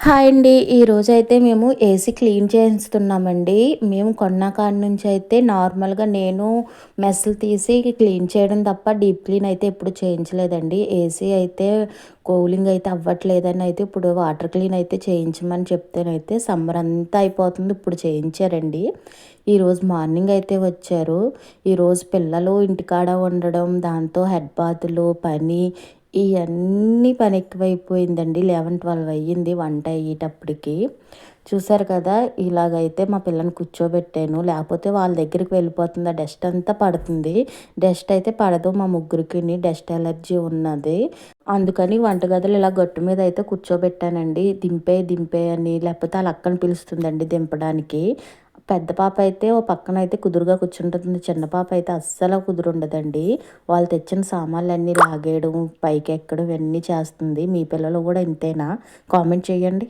Hi అండి. ఈరోజైతే మేము ఏసీ క్లీన్ చేయిస్తున్నామండి. మేము కొన్న కాడి నుంచి అయితే నార్మల్‌గా నేను మెస్సులు తీసి క్లీన్ చేయడం తప్ప డీప్ క్లీన్ అయితే ఎప్పుడు చేయించలేదండి. ఏసీ అయితే కూలింగ్ అయితే అవ్వట్లేదని అయితే ఇప్పుడు వాటర్ క్లీన్ అయితే చేయించమని చెప్తేనైతే సమ్మర్ అంతా అయిపోతుంది. ఇప్పుడు చేయించారండి. ఈరోజు మార్నింగ్ అయితే వచ్చారు. ఈరోజు పిల్లలు ఇంటికాడ ఉండడం, దాంతో హెడ్ బాతులు, పని ఇయన్నీ పని ఎక్కువైపోయిందండి. 11, 12 అయ్యింది వంట అయ్యేటప్పటికి. చూసారు కదా! ఇలాగైతే మా పిల్లని కూర్చోబెట్టాను. లేపోతే వాళ్ళ దగ్గరికి వెళ్ళిపోతుంది. ఆ డస్ట్ అంతా పడుతుంది. డస్ట్ అయితే పడదు మా ముగ్గురికిని. డస్ట్ అలర్జీ ఉన్నది. అందుకని వంటగదిలో ఇలా గట్టు మీద అయితే కూర్చోబెట్టానండి. దింపే అని. లేకపోతే ఆళ్ళ అక్కని పిలుస్తుందండి దింపడానికి. పెద్ద పాప అయితే ఓ పక్కనైతే కుదురుగా కూర్చుంటుంది. చిన్న పాప అయితే అస్సలు కుదురుండదండి. వాళ్ళు తెచ్చిన సామాన్లన్నీ లాగేయడం, పైకెక్కడం ఇవన్నీ చేస్తుంది. మీ పిల్లలు గూడా ఇంతేనా? కామెంట్ చేయండి.